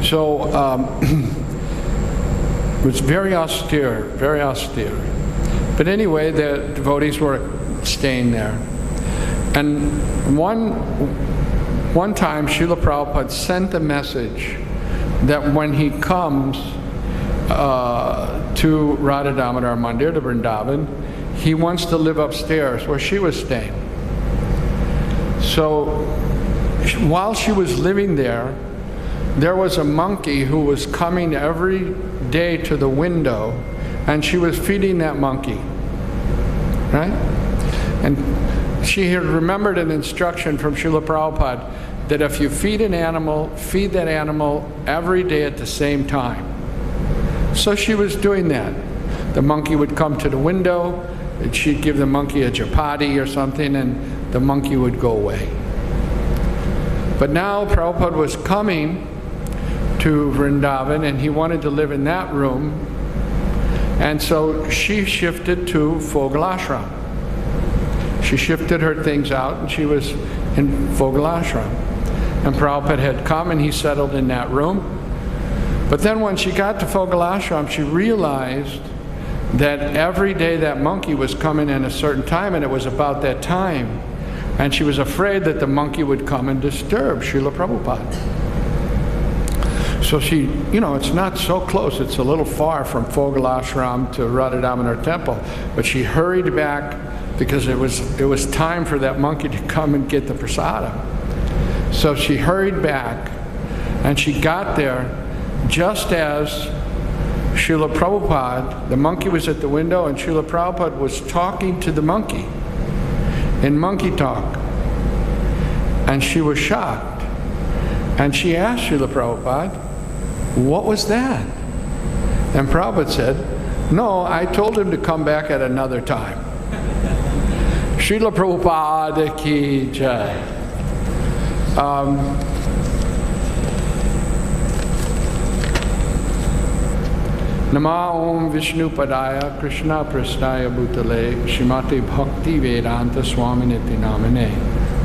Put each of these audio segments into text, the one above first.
So it was very austere, very austere. But anyway, the devotees were staying there. And one time, Srila Prabhupada sent a message that when he comes to Radha Damodar Mandir, to Vrindavan, he wants to live upstairs where she was staying. So while she was living there, there was a monkey who was coming every day to the window, and she was feeding that monkey, right? And she had remembered an instruction from Srila Prabhupada that if you feed an animal, feed that animal every day at the same time. So she was doing that. The monkey would come to the window, and she'd give the monkey a chapati or something, and the monkey would go away. But now Prabhupada was coming to Vrindavan, and he wanted to live in that room, and so she shifted to Fogal Ashram. She shifted her things out, and she was in Fogal Ashram. And Prabhupada had come, and he settled in that room. But then when she got to Fogal Ashram, she realized that every day that monkey was coming in a certain time, and it was about that time. And she was afraid that the monkey would come and disturb Srila Prabhupada. So she, it's not so close, it's a little far from Fogal Ashram to Radha Damodar Temple, but she hurried back because it was time for that monkey to come and get the prasadam. So she hurried back, and she got there just as Srila Prabhupada, the monkey was at the window, and Srila Prabhupada was talking to the monkey in monkey talk. And she was shocked. And she asked Srila Prabhupada, "What was that?" And Prabhupada said, "No, I told him to come back at another time." Srila Prabhupada ki jai. Nama Om Vishnu Padaya Krishna Prasthaya Bhutale Srimati Bhaktivedanta Swami Namane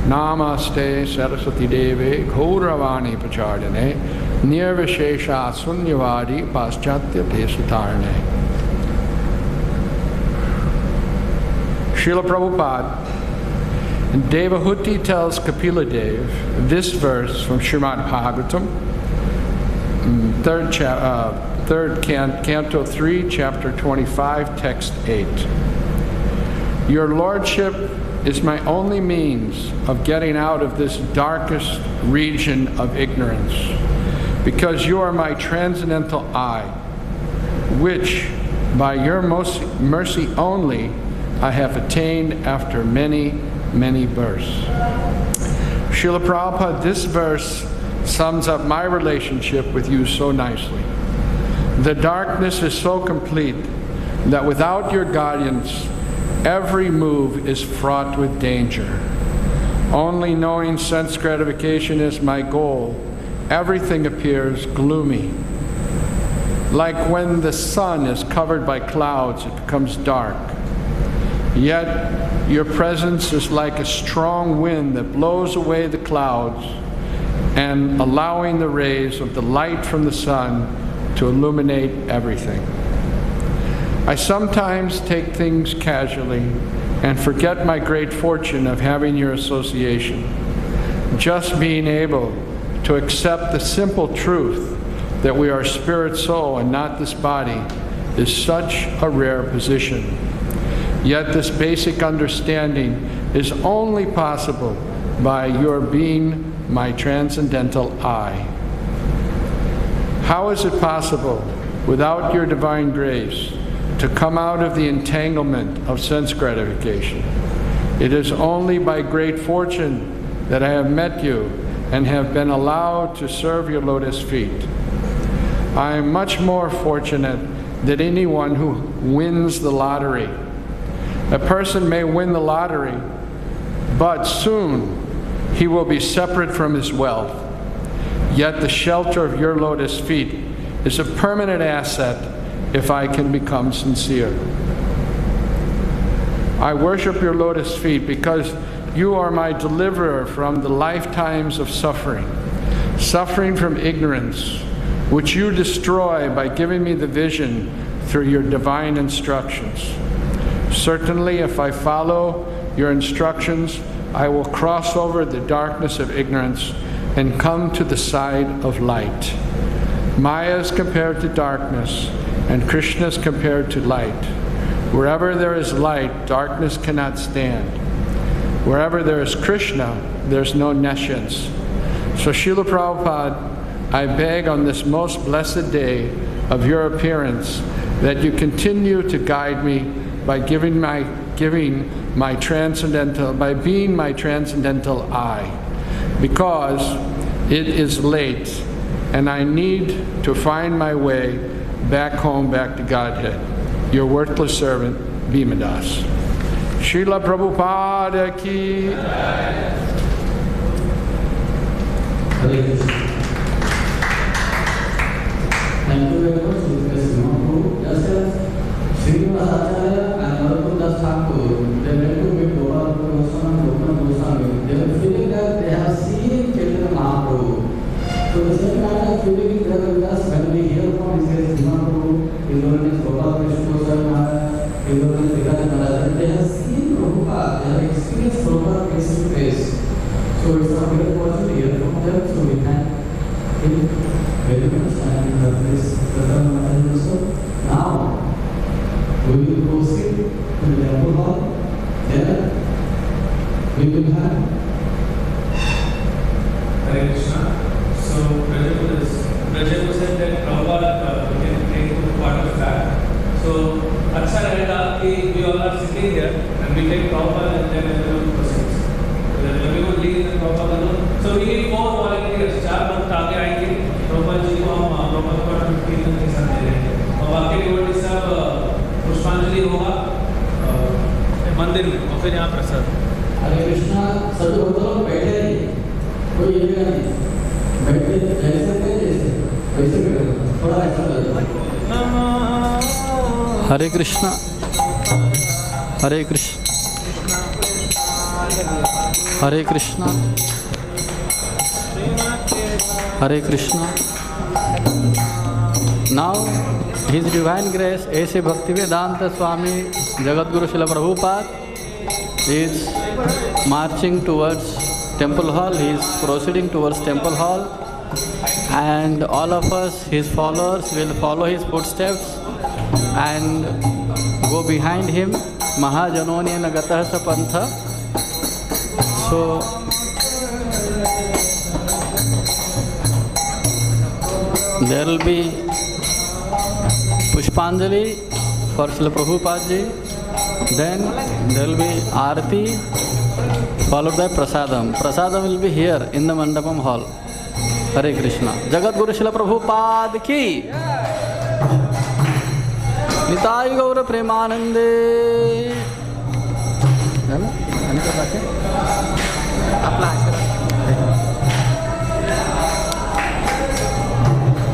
Namaste Saraswati Deve Gauravani Pachardane Nirvishesha Sunyavadi Paschatya Desatarane. Srila Prabhupada and Devahuti tells Kapila Dev this verse from Srimad Bhagavatam, third Canto 3, Chapter 25, Text 8. Your Lordship is my only means of getting out of this darkest region of ignorance, because you are my transcendental I, which by your mercy only I have attained after many, many births. Srila Prabhupada, this verse sums up my relationship with you so nicely. The darkness is so complete that without your guidance, every move is fraught with danger. Only knowing sense gratification is my goal, everything appears gloomy. Like when the sun is covered by clouds, it becomes dark. Yet your presence is like a strong wind that blows away the clouds and allowing the rays of the light from the sun to illuminate everything. I sometimes take things casually and forget my great fortune of having your association. Just being able to accept the simple truth that we are spirit soul and not this body is such a rare position. Yet this basic understanding is only possible by your being my transcendental I. How is it possible, without your divine grace, to come out of the entanglement of sense gratification? It is only by great fortune that I have met you and have been allowed to serve your lotus feet. I am much more fortunate than anyone who wins the lottery. A person may win the lottery, but soon he will be separate from his wealth. Yet the shelter of your lotus feet is a permanent asset if I can become sincere. I worship your lotus feet because you are my deliverer from the lifetimes of suffering. Suffering from ignorance, which you destroy by giving me the vision through your divine instructions. Certainly, if I follow your instructions, I will cross over the darkness of ignorance and come to the side of light. Maya is compared to darkness, and Krishna is compared to light. Wherever there is light, darkness cannot stand. Wherever there is Krishna, there's no nescience. So Srila Prabhupada, I beg on this most blessed day of your appearance that you continue to guide me by being my transcendental I, because it is late and I need to find my way back home, back to Godhead. Your worthless servant, Bhimadas. Srila Prabhupada ki. Thank you very much, Mr. Mahaprabhu. Just as Srinivas Acharya and Narottam Das Thakur, they went to meet Gopal Goswami, Gopal Goswami. They were feeling that they have seen Chaitanya Mahaprabhu. So the same kind of feeling is there with us when we hear from His Mahaprabhu, His Holiness Gopal Krishna Goswami Maharaj, His Holiness Vikas Maharaj. They have seen Prabhupada, they have experienced Prabhupada face to face. So it's a great opportunity to hear from them. So we thank him very much and this also. Now we will proceed to the temple hall. There we will have Hare Krishna. So Prajapu said that Prabhupada can take part of that. So अच्छा रहेगा कि we all are sitting here and we take Prabhupada and then everyone proceeds. Everyone leaves and Prabhupada alone. So we need 4 volunteers. 4 लोग आगे आएंगे. Prabhupada जी को हम Prabhupada को 15 minute के साथ दे देंगे. और बाकी डिवोटी सब पुष्पांजलि होगा मंदिर में और फिर यहाँ प्रसाद. हरे कृष्णा. सभी भक्त बैठे रहिए. कोई ये नहीं बैठे जैसे वैसे बैठो. थोड़ा ऐसा लगेगा. हरे कृष्णा. हरे कृष्ण. हरे Krishna. Hare Krishna. Now, His Divine Grace A.C Bhaktivedanta Swami Jagadguru Srila Prabhupada is marching towards Temple Hall. He is proceeding towards Temple Hall, and all of us, His followers, will follow His footsteps and go behind Him. Mahajanoni Nagatah Sapantha. So, there will be Pushpanjali for Srila Prabhupada ji. Then there will be Aarti followed by Prasadam. Prasadam will be here in the Mandapam hall. Hare Krishna. Jagadguru Srila Prabhupada ki. Nitai Gaura Premanande.